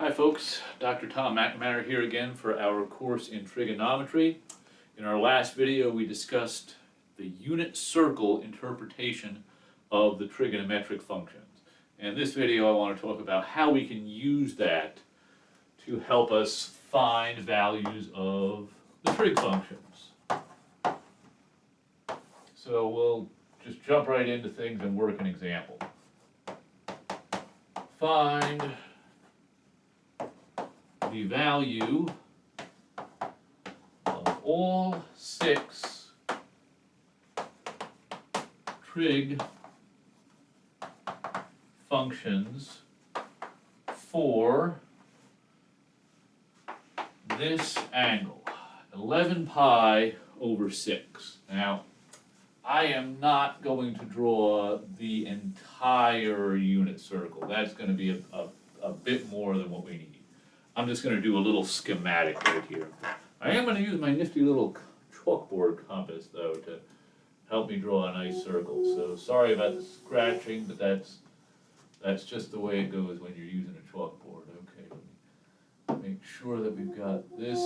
Hi folks, Dr. Tom McNamara here again for our course in trigonometry. In our last video we discussed the unit circle interpretation of the trigonometric functions. And in this video I want to talk about how we can use that to help us find values of the trig functions. So we'll just jump right into things and work an example. Find the value of all 6 trig functions for this angle, 11 pi over 6. Now, I am not going to draw the entire unit circle. That's going to be a bit more than what we need. I'm just going to do a little schematic right here. I am going to use my nifty little chalkboard compass, though, to help me draw a nice circle. So sorry about the scratching, but that's just the way it goes when you're using a chalkboard. Okay, let me make sure that we've got this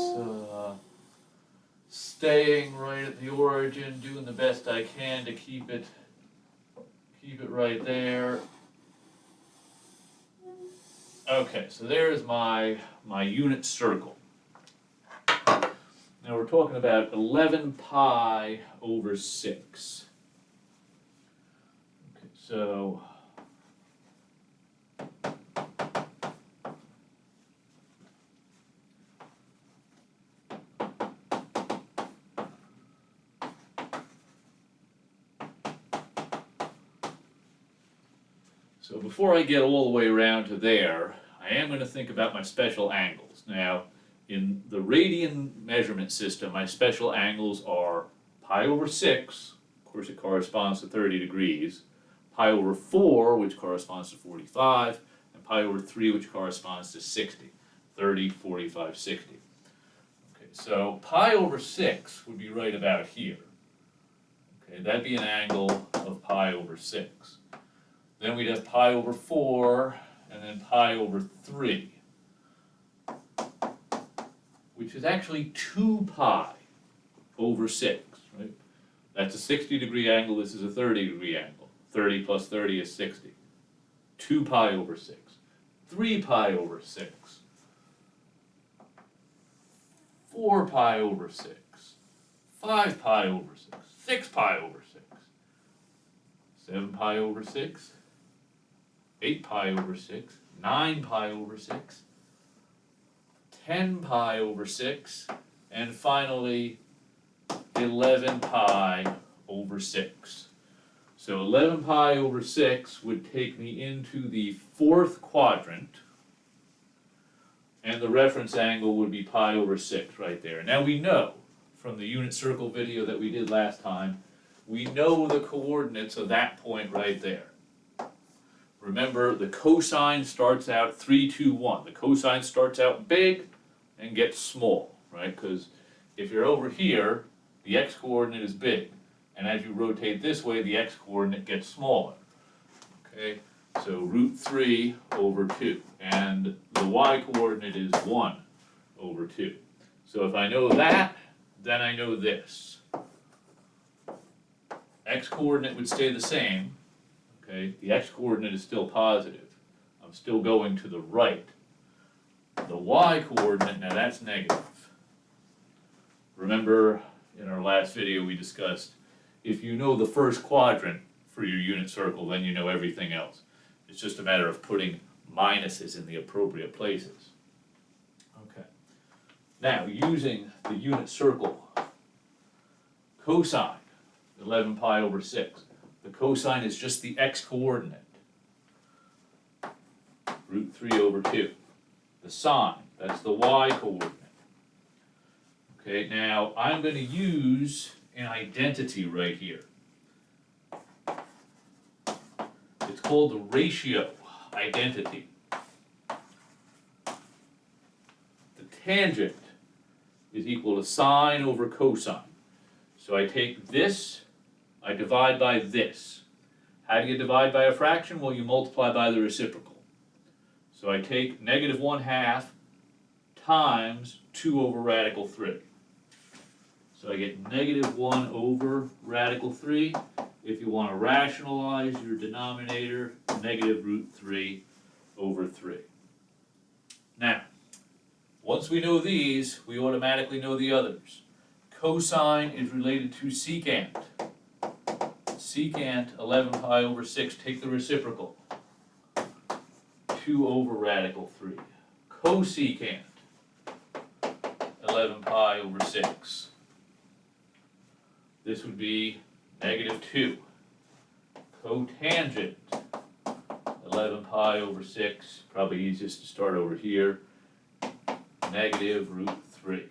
staying right at the origin, doing the best I can to keep it right there. Okay, so there's my unit circle. Now we're talking about 11 pi over 6. Okay, so before I get all the way around to there, I am going to think about my special angles. Now, in the radian measurement system, my special angles are pi over 6, of course it corresponds to 30 degrees, pi over 4, which corresponds to 45, and pi over 3, which corresponds to 60. 30, 45, 60. Okay, so pi over 6 would be right about here. Okay, that'd be an angle of pi over 6. Then we'd have pi over 4, and then pi over 3, which is actually 2 pi over 6, right? That's a 60-degree angle, this is a 30-degree angle. 30 plus 30 is 60. 2 pi over 6. 3 pi over 6. 4 pi over 6. 5 pi over 6. 6 pi over 6. 7 pi over 6. 8 pi over 6, 9 pi over 6, 10 pi over 6, and finally 11 pi over 6. So 11 pi over 6 would take me into the 4th quadrant, and the reference angle would be pi over 6 right there. Now we know from the unit circle video that we did last time, we know the coordinates of that point right there. Remember, the cosine starts out 3, 2, 1. The cosine starts out big and gets small, right? Because if you're over here, the x-coordinate is big. And as you rotate this way, the x-coordinate gets smaller. Okay, so root 3 over 2. And the y-coordinate is 1 over 2. So if I know that, then I know this. X-coordinate would stay the same. Okay, the x-coordinate is still positive. I'm still going to the right. The y-coordinate, now that's negative. Remember, in our last video we discussed, if you know the first quadrant for your unit circle, then you know everything else. It's just a matter of putting minuses in the appropriate places. Okay. Now, using the unit circle cosine, 11 pi over 6. The cosine is just the x-coordinate, root 3 over 2. The sine, that's the y-coordinate. Okay, now I'm going to use an identity right here. It's called the ratio identity. The tangent is equal to sine over cosine. So I take this, I divide by this. How do you divide by a fraction? Well, you multiply by the reciprocal. So I take negative 1/2 times 2 over radical 3. So I get negative 1 over radical 3. If you want to rationalize your denominator, negative root 3 over 3. Now, once we know these, we automatically know the others. Cosine is related to secant. Secant 11 pi over 6, take the reciprocal. 2 over radical 3. Cosecant 11 pi over 6. This would be negative 2. Cotangent 11 pi over 6, probably easiest to start over here, negative root 3.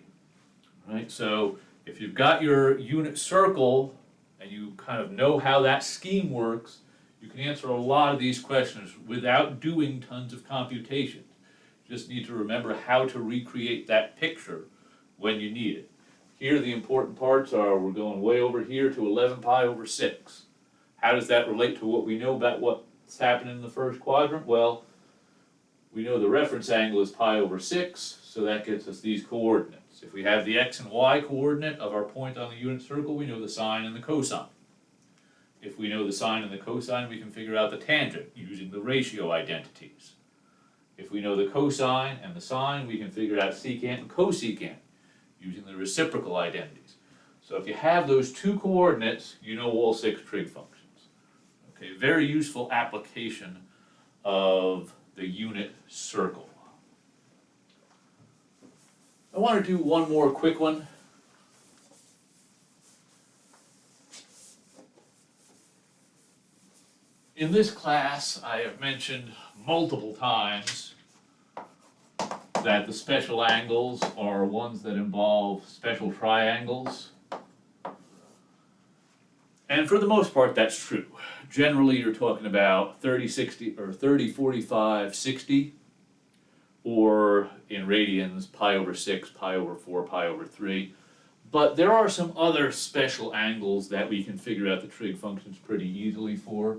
Right, so if you've got your unit circle and you kind of know how that scheme works, you can answer a lot of these questions without doing tons of computations. You just need to remember how to recreate that picture when you need it. Here the important parts are, we're going way over here to 11 pi over 6. How does that relate to what we know about what's happening in the first quadrant? Well, we know the reference angle is pi over 6, so that gets us these coordinates. If we have the x and y coordinate of our point on the unit circle, we know the sine and the cosine. If we know the sine and the cosine, we can figure out the tangent using the ratio identities. If we know the cosine and the sine, we can figure out secant and cosecant using the reciprocal identities. So if you have those two coordinates, you know all 6 trig functions. Okay, very useful application of the unit circle. I want to do one more quick one. In this class, I have mentioned multiple times that the special angles are ones that involve special triangles. And for the most part, that's true. Generally, you're talking about 30, 60, or 30, 45, 60, or in radians, pi over 6, pi over 4, pi over 3. But there are some other special angles that we can figure out the trig functions pretty easily for.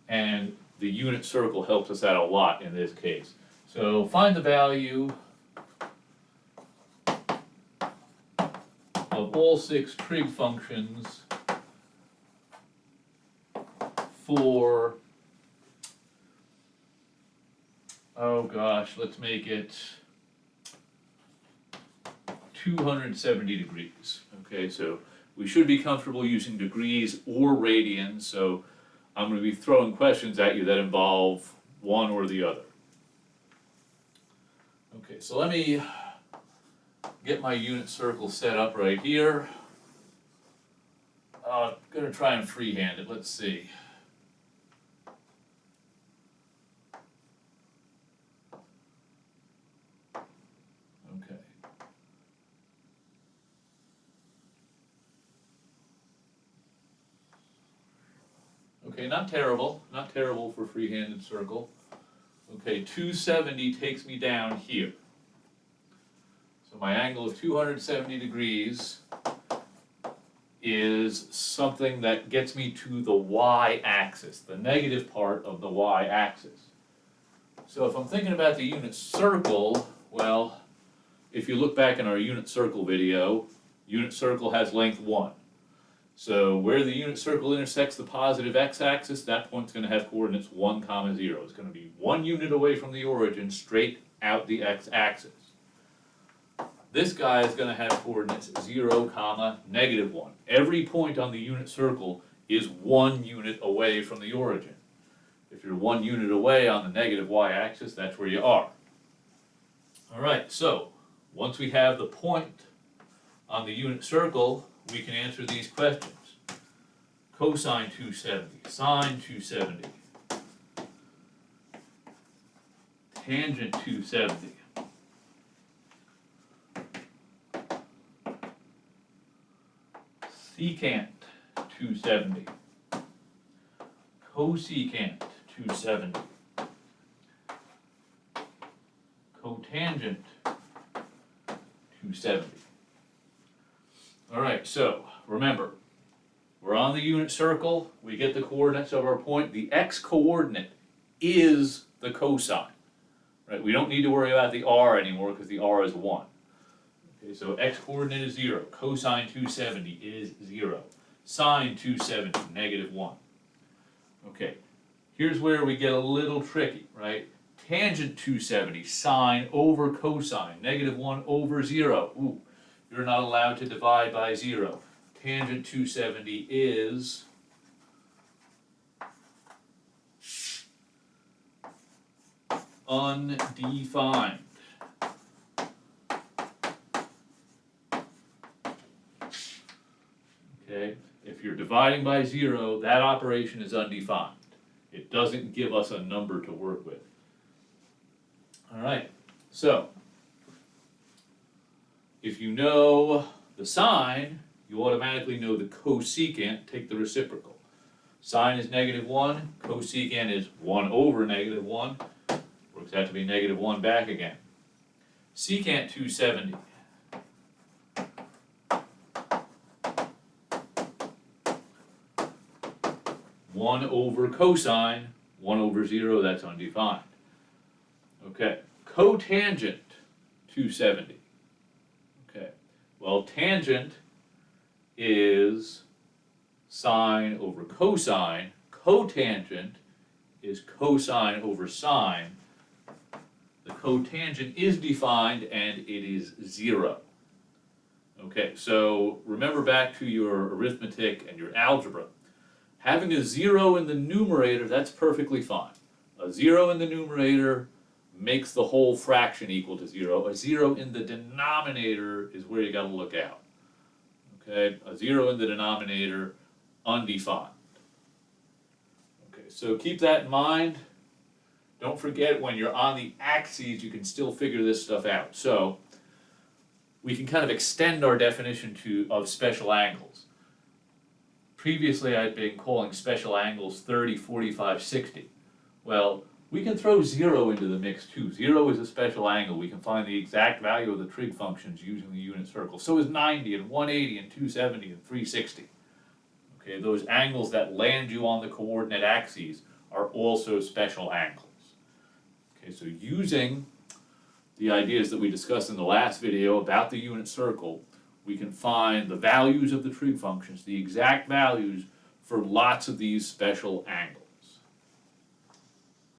And the unit circle helps us out a lot in this case. So find the value of all 6 trig functions for, oh gosh, let's make it 270 degrees. Okay, so we should be comfortable using degrees or radians, so I'm going to be throwing questions at you that involve one or the other. Okay, so let me get my unit circle set up right here. I'm going to try and freehand it. Let's see. Okay. Okay, not terrible for free-handed circle. Okay, 270 takes me down here. So my angle of 270 degrees is something that gets me to the y-axis, the negative part of the y-axis. So if I'm thinking about the unit circle, well, if you look back in our unit circle video, unit circle has length 1. So where the unit circle intersects the positive x-axis, that point's going to have coordinates 1, 0. It's going to be 1 unit away from the origin, straight out the x-axis. This guy is going to have coordinates 0, -1. Every point on the unit circle is 1 unit away from the origin. If you're 1 unit away on the negative y-axis, that's where you are. All right, so once we have the point on the unit circle, we can answer these questions. Cosine 270, sine 270, tangent 270, secant 270, cosecant 270, cotangent 270. All right, so remember, We're on the unit circle, we get the coordinates of our point. The x-coordinate is the cosine, right? We don't need to worry about the r anymore because the r is 1. Okay, so x-coordinate is 0, cosine 270 is 0, sine 270, -1. Okay, here's where we get a little tricky, right? Tangent 270, sine over cosine, -1 over 0. Ooh, you're not allowed to divide by 0. Tangent 270 is undefined. Okay, if you're dividing by 0, that operation is undefined. It doesn't give us a number to work with. All right, so if you know the sine, you automatically know the cosecant. Take the reciprocal. Sine is -1, cosecant is 1 over -1. Works out to be -1 back again. Secant 270. One over cosine, 1 over 0, that's undefined. Okay, cotangent 270. Okay, well, tangent is sine over cosine. Cotangent is cosine over sine. The cotangent is defined and it is 0. Okay, so remember back to your arithmetic and your algebra. Having a 0 in the numerator, that's perfectly fine. A 0 in the numerator makes the whole fraction equal to 0. A 0 in the denominator is where you got to look out. Okay, a 0 in the denominator, undefined. Okay, so keep that in mind. Don't forget, when you're on the axes, you can still figure this stuff out. So we can kind of extend our definition of special angles. Previously, I'd been calling special angles 30, 45, 60. Well, we can throw 0 into the mix too. 0 is a special angle. We can find the exact value of the trig functions using the unit circle. So is 90 and 180 and 270 and 360. Okay, those angles that land you on the coordinate axes are also special angles. Okay, so using the ideas that we discussed in the last video about the unit circle, we can find the values of the trig functions, the exact values for lots of these special angles.